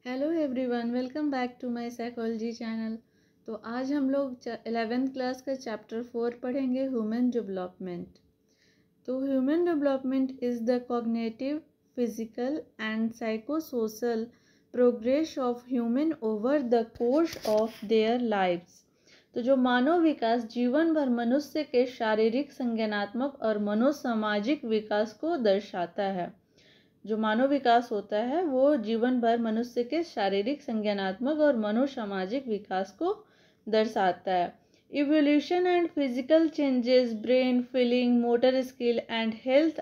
Hello everyone, welcome back to my psychology channel. तो आज हम लोग 11th क्लास का चैप्टर 4 पढ़ेंगे, ह्यूमन डेवलपमेंट। तो human development is the cognitive, physical and psychosocial progress of human over the course of their lives. तो जो मानव विकास जीवन भर मनुष्य के शारीरिक, संज्ञानात्मक और मनोसामाजिक विकास को दर्शाता है। जो मानव विकास होता है वो जीवन भर मनुष्य के शारीरिक, संज्ञानात्मक और मनोसामाजिक विकास को दर्शाता है। Evolution and physical changes, brain, feeling, motor skill and health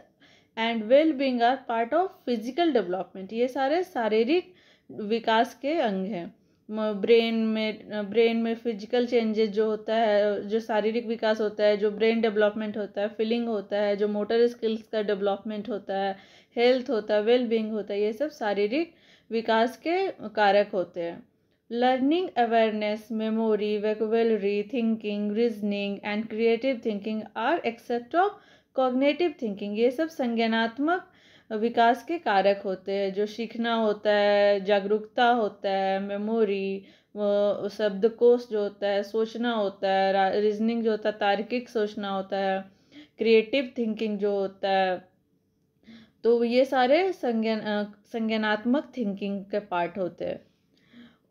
and well being are part of physical development. ये सारे शारीरिक विकास के अंग हैं। ब्रेन में फिजिकल चेंजेस जो होता है, जो शारीरिक विकास होता है, जो ब्रेन डेवलपमेंट होता है, फीलिंग होता है, जो मोटर स्किल्स का डेवलपमेंट होता है, हेल्थ होता है, वेल बीइंग होता है, ये सब शारीरिक विकास के कारक होते हैं। Learning, awareness, memory, vocabulary, thinking, reasoning and creative thinking are except of cognitive thinking. ये सब संज्ञानात्मक विकास के कारक होते हैं। जो सीखना होता है, जागरूकता होता है, मेमोरी, शब्दकोश जो होता है, सोचना होता है, रीजनिंग जो होता है, तार्किक सोचना होता है, क्रिएटिव थिंकिंग जो होता है, तो ये सारे संज्ञानात्मक थिंकिंग के पार्ट होते हैं।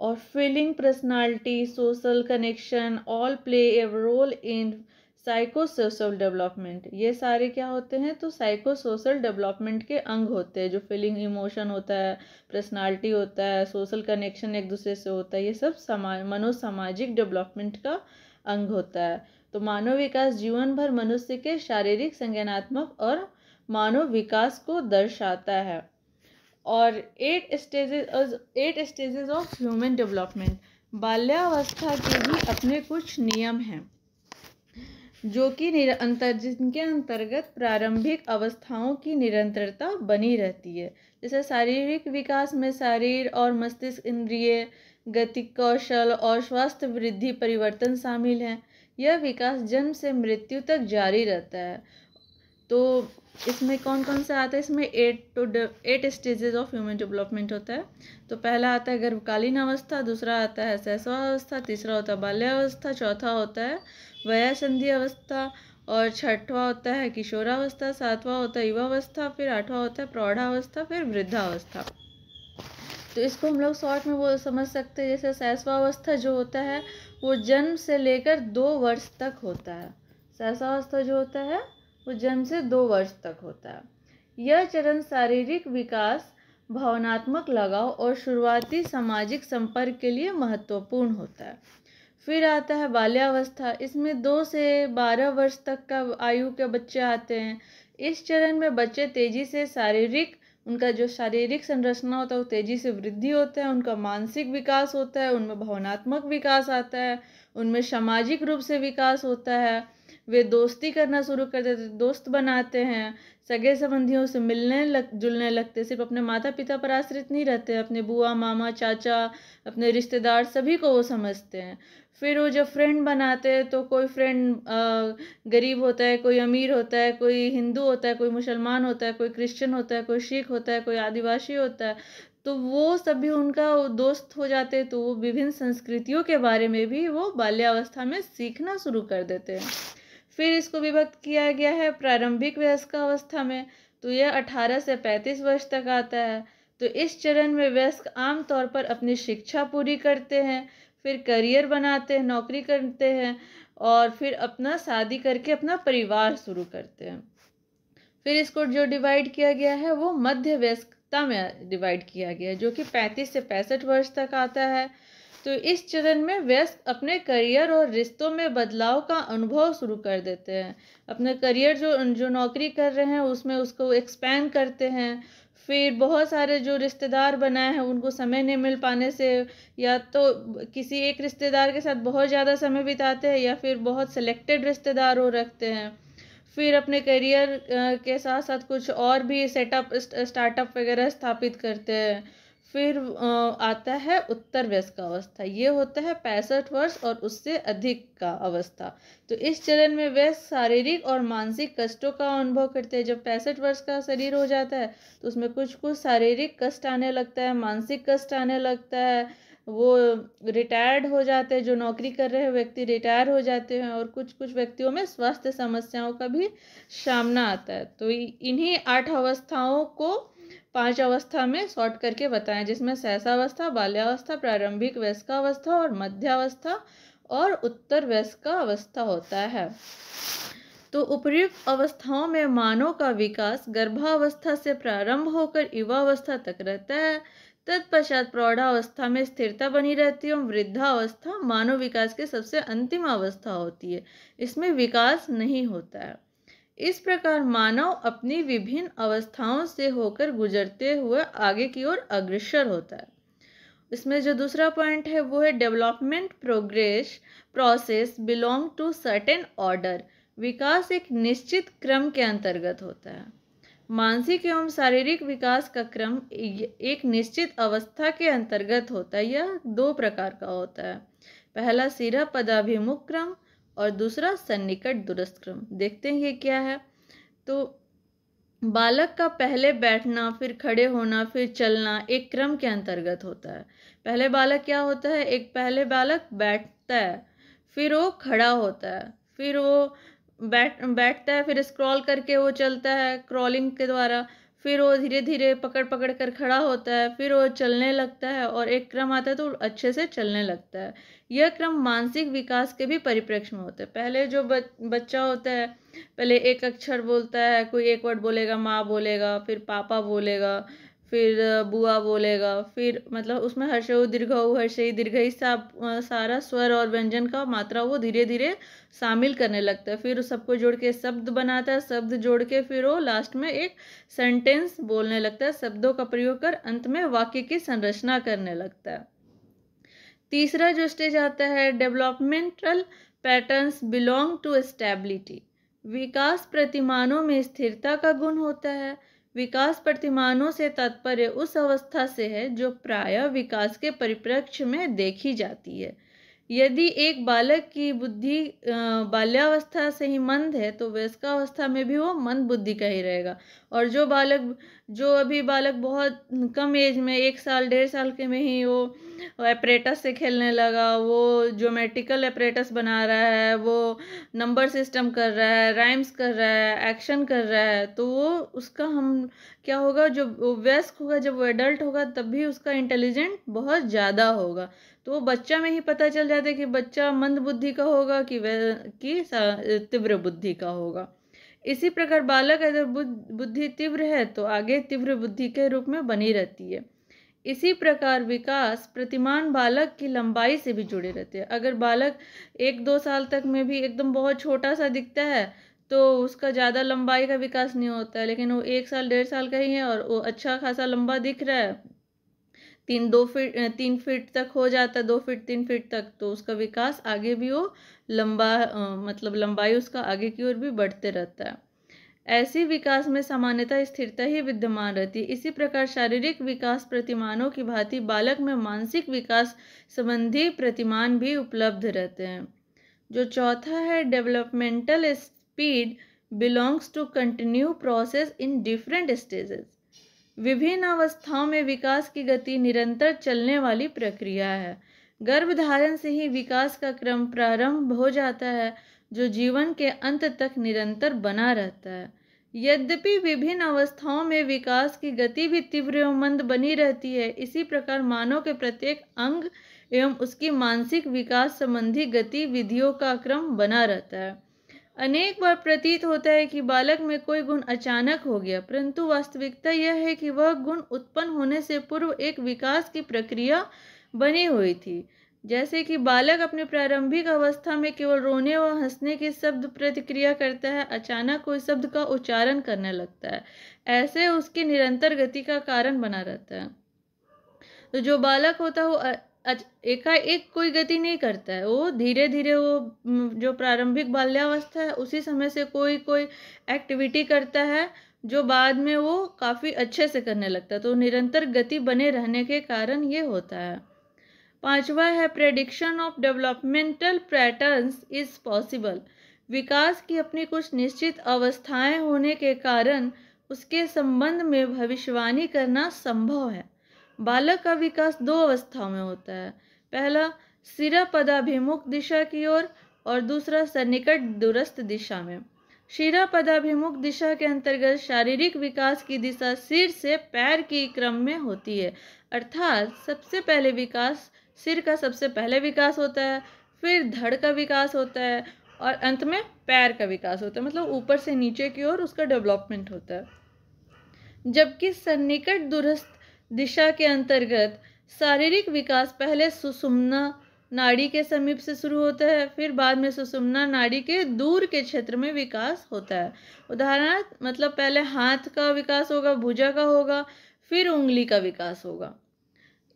और feeling, personality, social connection all play a role in psycho social development. ये सारे क्या होते हैं? तो साइको सोशल डेवलपमेंट के अंग होते हैं। जो फीलिंग, इमोशन होता है, पर्सनालिटी होता है, सोशल कनेक्शन एक दूसरे से होता है, ये सब मनोसामाजिक डेवलपमेंट का अंग होता है। तो मानव विकास जीवन भर मनुष्य के शारीरिक, संज्ञानात्मक और मानव विकास को दर्शाता है। और 8 स्टेजेस ऑफ ह्यूमन डेवलपमेंट। बाल्यावस्था के भी अपने कुछ नियम हैं जो कि जिनके अंतर्गत प्रारंभिक अवस्थाओं की निरंतरता बनी रहती है। जैसे शारीरिक विकास में शरीर और मस्तिष्क, इंद्रिय, गति, कौशल और स्वास्थ्य वृद्धि परिवर्तन शामिल हैं। यह विकास जन्म से मृत्यु तक जारी रहता है। तो इसमें कौन कौन सा आता है? इसमें 8 स्टेजेस ऑफ ह्यूमन डेवलपमेंट होता है। तो पहला आता है गर्भकालीन अवस्था, दूसरा आता है शैशवावस्था, तीसरा होता है बाल्यावस्था, चौथा होता है वयस्संधि अवस्था, और छठवां होता है किशोरावस्था, सातवां होता है युवावस्था, फिर आठवां होता है प्रौढ़ावस्था, फिर वृद्धावस्था। तो इसको हम लोग शॉर्ट में वो समझ सकते हैं। जैसे शैशवावस्था जो होता है वो जन्म से लेकर 2 वर्ष तक होता है। शैशवावस्था जो होता है वो जन्म से 2 वर्ष तक होता है। यह चरण शारीरिक विकास, भावनात्मक लगाव और शुरुआती सामाजिक संपर्क के लिए महत्वपूर्ण होता है। फिर आता है बाल्यावस्था। इसमें 2 से 12 वर्ष तक का आयु के बच्चे आते हैं। इस चरण में बच्चे तेजी से उनका जो शारीरिक संरचना होता है वो तेजी से वृद्धि होता है, उनका मानसिक विकास होता है, उनमें भावनात्मक विकास आता है, उनमें सामाजिक रूप से विकास होता है। वे दोस्ती करना शुरू कर देते, दोस्त बनाते हैं, सगे संबंधियों से जुलने लगते, सिर्फ अपने माता पिता पर आश्रित नहीं रहते, अपने बुआ, मामा, चाचा, अपने रिश्तेदार सभी को वो समझते हैं। फिर वो जब फ्रेंड बनाते हैं तो कोई फ्रेंड गरीब होता है, कोई अमीर होता है, कोई हिंदू होता है, कोई मुसलमान होता है, कोई क्रिश्चियन होता है, कोई सिख होता है, कोई आदिवासी होता है। तो वो सभी उनका दोस्त हो जाते हैं। तो वो विभिन्न संस्कृतियों के बारे में भी वो बाल्यावस्था में सीखना शुरू कर देते हैं। फिर इसको विभक्त किया गया है प्रारंभिक वयस्कावस्था में। तो यह 18 से 35 वर्ष तक आता है। तो इस चरण में वयस्क आमतौर पर अपनी शिक्षा पूरी करते हैं, फिर करियर बनाते हैं, नौकरी करते हैं, और फिर अपना शादी करके अपना परिवार शुरू करते हैं। फिर इसको जो डिवाइड किया गया है वो मध्य वयस्कता में डिवाइड किया गया है, जो कि 35 से 65 वर्ष तक आता है। तो इस चरण में वयस्क अपने करियर और रिश्तों में बदलाव का अनुभव शुरू कर देते हैं। अपने करियर जो नौकरी कर रहे हैं उसमें उसको एक्सपैंड करते हैं। फिर बहुत सारे जो रिश्तेदार बनाए हैं उनको समय नहीं मिल पाने से या तो किसी एक रिश्तेदार के साथ बहुत ज़्यादा समय बिताते हैं, या फिर बहुत सिलेक्टेड रिश्तेदारों रखते हैं। फिर अपने करियर के साथ साथ कुछ और भी स्टार्टअप वगैरह स्थापित करते हैं। फिर आता है उत्तर वयस्क अवस्था, ये होता है 65 वर्ष और उससे अधिक का अवस्था। तो इस चरण में वयस्क शारीरिक और मानसिक कष्टों का अनुभव करते हैं। जब 65 वर्ष का शरीर हो जाता है तो उसमें कुछ कुछ शारीरिक कष्ट आने लगता है, मानसिक कष्ट आने लगता है, वो रिटायर्ड हो जाते हैं, जो नौकरी कर रहे हैं व्यक्ति रिटायर हो जाते हैं, और कुछ कुछ व्यक्तियों में स्वास्थ्य समस्याओं का भी सामना आता है। तो इन्हीं 8 अवस्थाओं को 5 अवस्था में सॉर्ट करके बताएं, जिसमें सहसावस्था, बाल्यावस्था, प्रारंभिक वयस्कावस्था और मध्यावस्था और उत्तर वयस्कावस्था होता है। तो उपर्युक्त अवस्थाओं में मानव का विकास गर्भावस्था से प्रारंभ होकर युवावस्था तक रहता है। तत्पश्चात प्रौढ़ावस्था में स्थिरता बनी रहती है और वृद्धावस्था मानव विकास की सबसे अंतिम अवस्था होती है, इसमें विकास नहीं होता है। इस प्रकार मानव अपनी विभिन्न अवस्थाओं से होकर गुजरते हुए आगे की ओर अग्रसर होता है। इसमें जो दूसरा पॉइंट है वो है development process belong to certain order. विकास एक निश्चित क्रम के अंतर्गत होता है। मानसिक एवं शारीरिक विकास का क्रम एक निश्चित अवस्था के अंतर्गत होता है। यह 2 प्रकार का होता है, पहला सिरा पदाभिमुख क्रम और दूसरा सन्निकट दूरस्थ क्रम। देखते हैं ये क्या है। तो बालक का पहले बैठना, फिर खड़े होना, फिर चलना एक क्रम के अंतर्गत होता है। पहले बालक क्या होता है, पहले बालक बैठता है, फिर वो खड़ा होता है, फिर वो बैठता है, फिर स्क्रॉल करके वो चलता है क्रॉलिंग के द्वारा, फिर वो धीरे धीरे पकड़ पकड़ कर खड़ा होता है, फिर वो चलने लगता है, और एक क्रम आता है तो अच्छे से चलने लगता है। यह क्रम मानसिक विकास के भी परिप्रेक्ष्य में होता है। पहले जो बच्चा होता है, पहले एक अक्षर बोलता है, कोई एक वर्ड बोलेगा, माँ बोलेगा, फिर पापा बोलेगा, फिर बुआ बोलेगा, फिर मतलब उसमें हर्षऊ दीर्घऊ हर्षई दीर्घई सारा स्वर और व्यंजन का मात्रा वो धीरे धीरे शामिल करने लगता है। फिर उस सबको जोड़ के शब्द बनाता है, शब्द जोड़ के फिर वो लास्ट में एक सेंटेंस बोलने लगता है, शब्दों का प्रयोग कर अंत में वाक्य की संरचना करने लगता है। तीसरा जो स्टेज आता है developmental patterns belong to stability. विकास प्रतिमानों में स्थिरता का गुण होता है। विकास प्रतिमानों से तात्पर्य उस अवस्था से है जो प्रायः विकास के परिप्रेक्ष्य में देखी जाती है। यदि एक बालक की बुद्धि बाल्यावस्था से ही मंद है तो वयस्कावस्था में भी वो मंद बुद्धि का ही रहेगा। और जो अभी बालक बहुत कम एज में 1 साल 1.5 साल के में ही वो एपरेटस से खेलने लगा, वो ज्योमेट्रिकल एपरेटस बना रहा है, वो नंबर सिस्टम कर रहा है, राइम्स कर रहा है, एक्शन कर रहा है, तो वो उसका हम क्या होगा, जो वयस्क होगा, जब वो एडल्ट होगा तब भी उसका इंटेलिजेंट बहुत ज़्यादा होगा। तो वो बच्चा में ही पता चल जाता है कि बच्चा मंद बुद्धि का होगा कि तीव्र बुद्धि का होगा। इसी प्रकार बालक अगर बुद्धि तीव्र है तो आगे तीव्र बुद्धि के रूप में बनी रहती है। इसी प्रकार विकास प्रतिमान बालक की लंबाई से भी जुड़े रहते हैं। अगर बालक 1-2 साल तक में भी एकदम बहुत छोटा सा दिखता है तो उसका ज़्यादा लंबाई का विकास नहीं होता है, लेकिन वो 1 साल 1.5 साल का ही है और वो अच्छा खासा लंबा दिख रहा है, 3 फीट तक हो जाता है, 2 फीट 3 फीट तक, तो उसका विकास आगे भी वो मतलब लंबाई उसका आगे की ओर भी बढ़ते रहता है। ऐसी विकास में सामान्यतः स्थिरता ही विद्यमान रहती है। इसी प्रकार शारीरिक विकास प्रतिमानों की भांति बालक में मानसिक विकास संबंधी प्रतिमान भी उपलब्ध रहते हैं। जो चौथा है developmental speed belongs to continue process in different stages. विभिन्न अवस्थाओं में विकास की गति निरंतर चलने वाली प्रक्रिया है। गर्भधारण से ही विकास का क्रम प्रारंभ हो जाता है जो जीवन के अंत तक निरंतर बना रहता है। यद्यपि विभिन्न अवस्थाओं में विकास की गति भी तीव्र एवं मंद बनी रहती है, इसी प्रकार मानव के प्रत्येक अंग एवं उसकी मानसिक विकास संबंधी गतिविधियों का क्रम बना रहता है। अनेक बार प्रतीत होता है कि बालक में कोई गुण अचानक हो गया, परंतु वास्तविकता यह है कि वह गुण उत्पन्न होने से पूर्व एक विकास की प्रक्रिया बनी हुई थी। जैसे कि बालक अपनी प्रारंभिक अवस्था में केवल रोने व हंसने की शब्द प्रतिक्रिया करता है, अचानक कोई शब्द का उच्चारण करने लगता है, ऐसे उसकी निरंतर गति का कारण बना रहता है। तो जो बालक होता है वो एकाएक कोई गति नहीं करता है, वो धीरे धीरे वो जो प्रारंभिक बाल्यावस्था है उसी समय से कोई कोई एक्टिविटी करता है, जो बाद में वो काफ़ी अच्छे से करने लगता है। तो निरंतर गति बने रहने के कारण ये होता है। पांचवा है prediction of developmental patterns is possible. विकास की अपनी कुछ निश्चित अवस्थाएं होने के कारण उसके संबंध में भविष्यवाणी करना संभव है। बालक का विकास दो अवस्थाओं में होता है। पहला शिरापदाभिमुख दिशा की ओर और दूसरा सन्निकट दूरस्थ दिशा में। शिरापदाभिमुख दिशा के अंतर्गत शारीरिक विकास की दिशा सिर से पैर की क्रम में होती है, अर्थात सबसे पहले विकास सिर का सबसे पहले विकास होता है, फिर धड़ का विकास होता है और अंत में पैर का विकास होता है, मतलब ऊपर से नीचे की ओर उसका डेवलपमेंट होता है। जबकि सन्निकट दूरस्थ दिशा के अंतर्गत शारीरिक विकास पहले सुषुम्ना नाड़ी के समीप से शुरू होता है, फिर बाद में सुषुम्ना नाड़ी के दूर के क्षेत्र में विकास होता है। उदाहरण मतलब पहले हाथ का विकास होगा, भुजा का होगा, फिर उंगली का विकास होगा।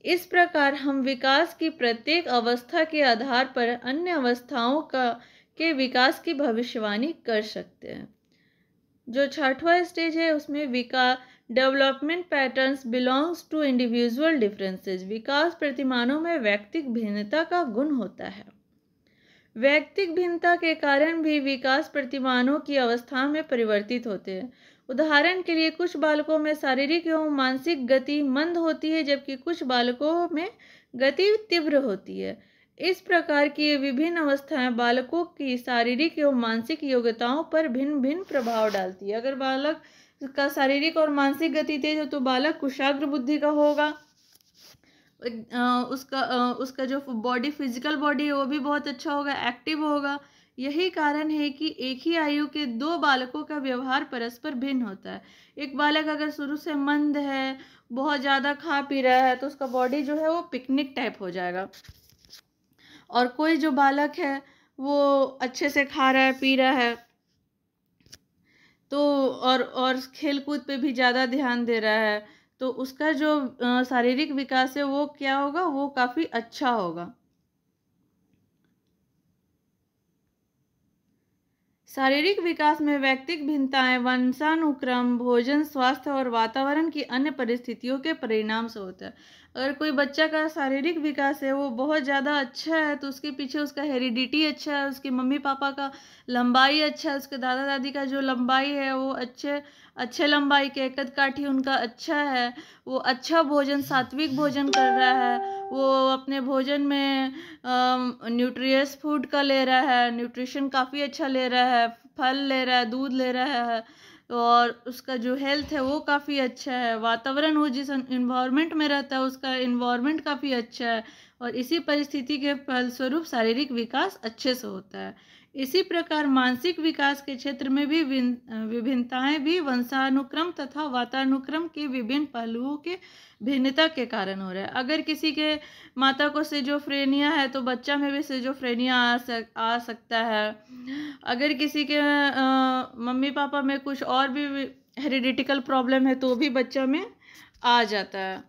इस प्रकार हम विकास की प्रत्येक अवस्था के आधार पर अन्य अवस्थाओं के विकास की भविष्यवाणी कर सकते हैं। जो छठवां स्टेज है उसमें development patterns belongs to individual differences. विकास प्रतिमानों में व्यक्तिगत भिन्नता का गुण होता है। व्यक्तिगत भिन्नता के कारण भी विकास प्रतिमानों की अवस्था में परिवर्तित होते हैं। उदाहरण के लिए कुछ बालकों में शारीरिक एवं मानसिक गति मंद होती है, जबकि कुछ बालकों में गति तीव्र होती है। इस प्रकार की विभिन्न अवस्थाएं बालकों की शारीरिक एवं मानसिक योग्यताओं पर भिन्न भिन्न प्रभाव डालती है। अगर बालक का शारीरिक और मानसिक गति तेज हो तो बालक कुशाग्र बुद्धि का होगा, उसका जो बॉडी फिजिकल बॉडी है वो भी बहुत अच्छा होगा, एक्टिव होगा। यही कारण है कि एक ही आयु के दो बालकों का व्यवहार परस्पर भिन्न होता है। एक बालक अगर शुरू से मंद है, बहुत ज़्यादा खा पी रहा है, तो उसका बॉडी जो है वो पिकनिक टाइप हो जाएगा। और कोई जो बालक है वो अच्छे से खा रहा है, पी रहा है, तो और खेल कूद पे भी ज़्यादा ध्यान दे रहा है, तो उसका जो शारीरिक विकास है वो क्या होगा, वो काफ़ी अच्छा होगा। शारीरिक विकास में व्यक्तिगत भिन्नताएं वंशानुक्रम, भोजन, स्वास्थ्य और वातावरण की अन्य परिस्थितियों के परिणाम से होता है। अगर कोई बच्चा का शारीरिक विकास है वो बहुत ज़्यादा अच्छा है तो उसके पीछे उसका हेरिडिटी अच्छा है, उसके मम्मी पापा का लंबाई अच्छा है, उसके दादा दादी का जो लंबाई है वो अच्छे लंबाई के, कद काठी उनका अच्छा है, वो अच्छा भोजन सात्विक भोजन कर रहा है, वो अपने भोजन में न्यूट्रियस फूड का ले रहा है, न्यूट्रिशन काफ़ी अच्छा ले रहा है, फल ले रहा है, दूध ले रहा है, और उसका जो हेल्थ है वो काफ़ी अच्छा है। वातावरण वो जिस इन्वायरमेंट में रहता है उसका इन्वायरमेंट काफ़ी अच्छा है, और इसी परिस्थिति के फलस्वरूप शारीरिक विकास अच्छे से होता है। इसी प्रकार मानसिक विकास के क्षेत्र में भी विभिन्नताएं भी वंशानुक्रम तथा वातानुक्रम के विभिन्न पहलुओं के भिन्नता के कारण हो रहा है। अगर किसी के माता को सिजोफ्रेनिया है तो बच्चा में भी सिजोफ्रेनिया आ सकता है। अगर किसी के मम्मी पापा में कुछ और भी हेरिडिटिकल प्रॉब्लम है तो भी बच्चा में आ जाता है।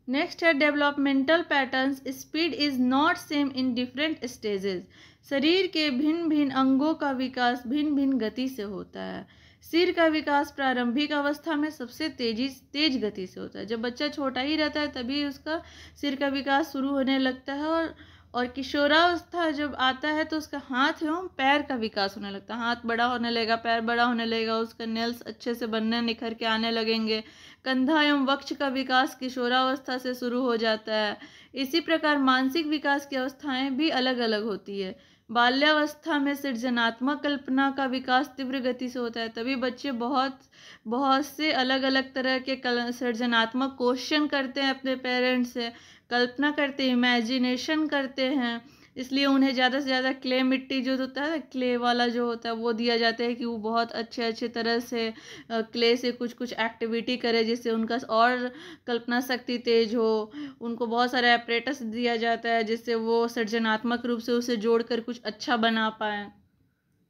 नेक्स्ट है developmental patterns. Speed is not same in different stages. शरीर के भिन्न भिन्न अंगों का विकास भिन्न भिन्न गति से होता है। सिर का विकास प्रारंभिक अवस्था में सबसे तेज गति से होता है। जब बच्चा छोटा ही रहता है तभी उसका सिर का विकास शुरू होने लगता है, और किशोरावस्था जब आता है तो उसका हाथ एवं पैर का विकास होने लगता है। हाथ बड़ा होने लगेगा, पैर बड़ा होने लगेगा, उसका नेल्स अच्छे से बनने निखर के आने लगेंगे। कंधा एवं वक्ष का विकास किशोरावस्था से शुरू हो जाता है। इसी प्रकार मानसिक विकास की अवस्थाएं भी अलग अलग होती है। बाल्यावस्था में सृजनात्मक कल्पना का विकास तीव्र गति से होता है, तभी बच्चे बहुत से अलग अलग तरह के सृजनात्मक क्वेश्चन करते हैं, अपने पेरेंट्स से कल्पना करते हैं, इमेजिनेशन करते हैं। इसलिए उन्हें ज़्यादा से ज़्यादा क्ले मिट्टी जो होता है, क्ले वाला जो होता है वो दिया जाता है कि वो बहुत अच्छे तरह से क्ले से कुछ एक्टिविटी करे जिससे उनका और कल्पना शक्ति तेज हो। उनको बहुत सारा एपरेटस दिया जाता है जिससे वो सृजनात्मक रूप से उसे जोड़कर कुछ अच्छा बना पाए।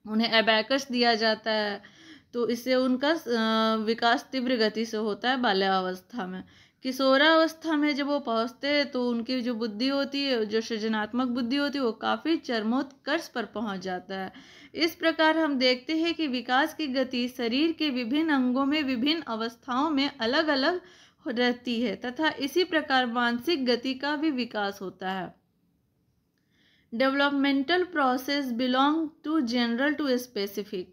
उन्हें एबैकस दिया जाता है, तो इससे उनका विकास तीव्र गति से होता है बाल्यावस्था में। किशोरावस्था में जब वो पहुँचते हैं तो उनकी जो बुद्धि होती है, जो सृजनात्मक बुद्धि होती है, वो काफ़ी चरमोत्कर्ष पर पहुँच जाता है। इस प्रकार हम देखते हैं कि विकास की गति शरीर के विभिन्न अंगों में विभिन्न अवस्थाओं में अलग अलग रहती है तथा इसी प्रकार मानसिक गति का भी विकास होता है। Developmental process belong to general to specific.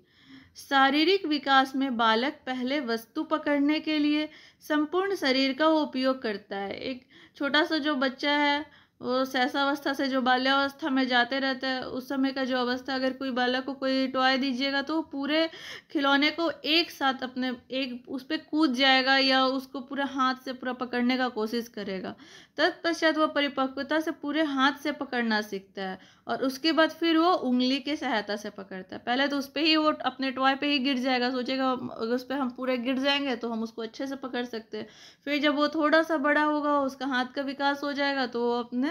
शारीरिक विकास में बालक पहले वस्तु पकड़ने के लिए संपूर्ण शरीर का उपयोग करता है। एक छोटा सा जो बच्चा है वो शैशवावस्था से जो बाल्यावस्था में जाते रहता है, उस समय का जो अवस्था, अगर कोई बालक को कोई टॉय दीजिएगा तो वो पूरे खिलौने को एक साथ अपने एक उस पर कूद जाएगा या उसको पूरे हाथ से पूरा पकड़ने का कोशिश करेगा। तत्पश्चात वो परिपक्वता से पूरे हाथ से पकड़ना सीखता है और उसके बाद फिर वो उंगली की सहायता से पकड़ता है। पहले तो उस पर ही वो अपने टॉय पे ही गिर जाएगा, सोचेगा अगर उस पर हम पूरे गिर जाएंगे तो हम उसको अच्छे से पकड़ सकते हैं। फिर जब वो थोड़ा सा बड़ा होगा, उसका हाथ का विकास हो जाएगा तो वो अपने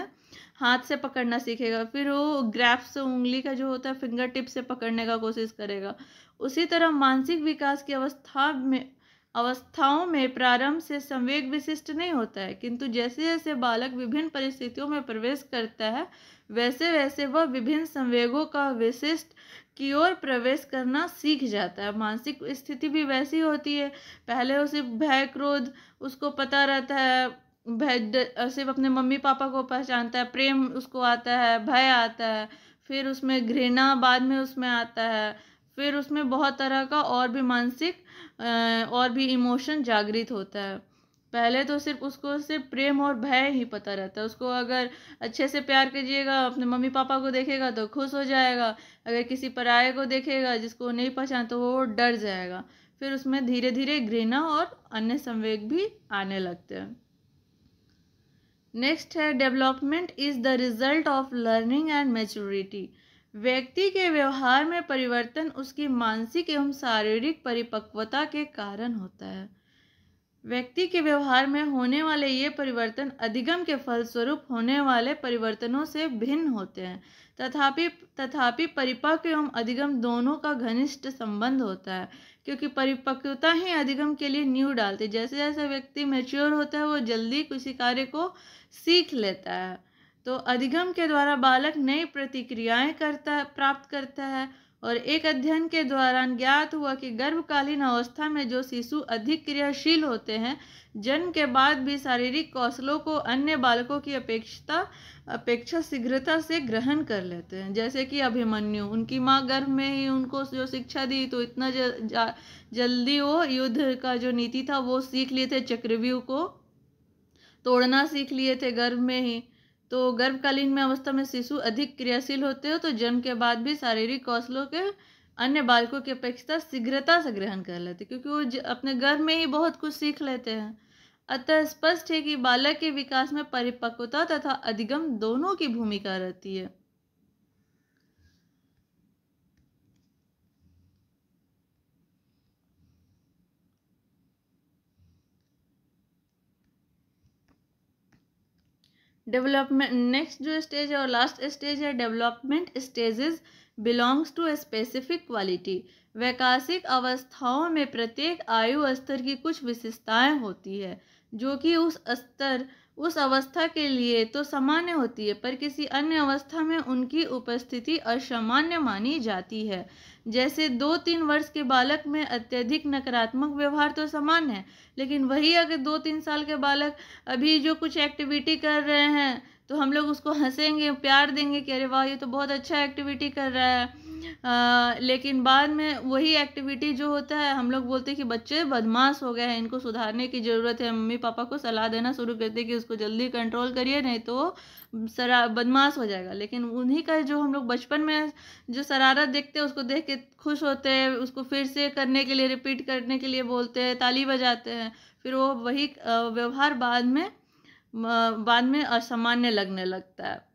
हाथ से पकड़ना सीखेगा। फिर वो ग्रैप्स से उंगली का जो होता है फिंगर टिप से पकड़ने का कोशिश करेगा। उसी तरह मानसिक विकास की अवस्थाओं में प्रारंभ से संवेग विशिष्ट नहीं होता है, किंतु जैसे जैसे बालक विभिन्न परिस्थितियों में प्रवेश करता है वैसे वैसे वह विभिन्न संवेगों का विशिष्ट की ओर प्रवेश करना सीख जाता है। मानसिक स्थिति भी वैसी होती है, पहले उसे भय क्रोध उसको पता रहता है, भय सिर्फ अपने मम्मी पापा को पहचानता है, प्रेम उसको आता है, भय आता है, फिर उसमें घृणा बाद में उसमें आता है, फिर उसमें बहुत तरह का और भी मानसिक और भी इमोशन जागृत होता है। पहले तो सिर्फ उसको सिर्फ प्रेम और भय ही पता रहता है। उसको अगर अच्छे से प्यार कीजिएगा, अपने मम्मी पापा को देखेगा तो खुश हो जाएगा, अगर किसी पराये को देखेगा जिसको नहीं पहचान तो वो डर जाएगा। फिर उसमें धीरे धीरे घृणा और अन्य संवेग भी आने लगते हैं। नेक्स्ट है development is the result of learning and maturity. व्यक्ति के व्यवहार में परिवर्तन उसकी मानसिक एवं शारीरिक परिपक्वता के कारण होता है। व्यक्ति के व्यवहार में होने वाले ये परिवर्तन अधिगम के फलस्वरूप होने वाले परिवर्तनों से भिन्न होते हैं। तथापि परिपक्व एवं अधिगम दोनों का घनिष्ठ संबंध होता है, क्योंकि परिपक्वता ही अधिगम के लिए नींव डालती है। जैसे जैसे व्यक्ति मैच्योर होता है वो जल्दी किसी कार्य को सीख लेता है। तो अधिगम के द्वारा बालक नई प्रतिक्रियाएं प्राप्त करता है और एक अध्ययन के दौरान ज्ञात हुआ कि गर्भकालीन अवस्था में जो शिशु अधिक क्रियाशील होते हैं जन्म के बाद भी शारीरिक कौशलों को अन्य बालकों की अपेक्षा शीघ्रता से ग्रहण कर लेते हैं। जैसे कि अभिमन्यु, उनकी माँ गर्भ में ही उनको जो शिक्षा दी तो इतना जल्दी वो युद्ध का जो नीति था वो सीख लिए थे, चक्रव्यूह को तोड़ना सीख लिए थे गर्भ में ही। तो गर्भकालीन में अवस्था में शिशु अधिक क्रियाशील होते हो तो जन्म के बाद भी शारीरिक कौशलों के अन्य बालकों की अपेक्षा शीघ्रता से ग्रहण कर लेते, क्योंकि वो अपने गर्भ में ही बहुत कुछ सीख लेते हैं। अतः स्पष्ट है कि बालक के विकास में परिपक्वता तथा अधिगम दोनों की भूमिका रहती है। डेवलपमेंट नेक्स्ट जो स्टेज है और लास्ट स्टेज है development stages belongs to a specific quality. वैकासिक अवस्थाओं में प्रत्येक आयु स्तर की कुछ विशेषताएं होती है जो कि उस अवस्था के लिए तो सामान्य होती है, पर किसी अन्य अवस्था में उनकी उपस्थिति असामान्य मानी जाती है। जैसे 2-3 वर्ष के बालक में अत्यधिक नकारात्मक व्यवहार तो सामान्य है, लेकिन वही अगर 2-3 साल के बालक अभी जो कुछ एक्टिविटी कर रहे हैं तो हम लोग उसको हंसेंगे, प्यार देंगे कि अरे वाह ये तो बहुत अच्छा एक्टिविटी कर रहा है। लेकिन बाद में वही एक्टिविटी जो होता है हम लोग बोलते हैं कि बच्चे बदमाश हो गए हैं, इनको सुधारने की ज़रूरत है। मम्मी पापा को सलाह देना शुरू करते हैं कि उसको जल्दी कंट्रोल करिए नहीं तो बदमाश हो जाएगा। लेकिन उन्हीं का जो हम लोग बचपन में जो शरारत देखते हैं उसको देख के खुश होते हैं, उसको फिर से करने के लिए रिपीट करने के लिए बोलते हैं, ताली बजाते हैं, फिर वो वही व्यवहार बाद में असामान्य लगने लगता है।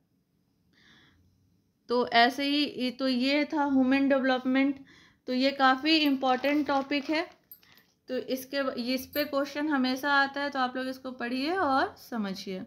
तो ऐसे ही तो ये था ह्यूमन डेवलपमेंट। तो ये काफ़ी इम्पॉर्टेंट टॉपिक है, तो इस पे क्वेश्चन हमेशा आता है, तो आप लोग इसको पढ़िए और समझिए।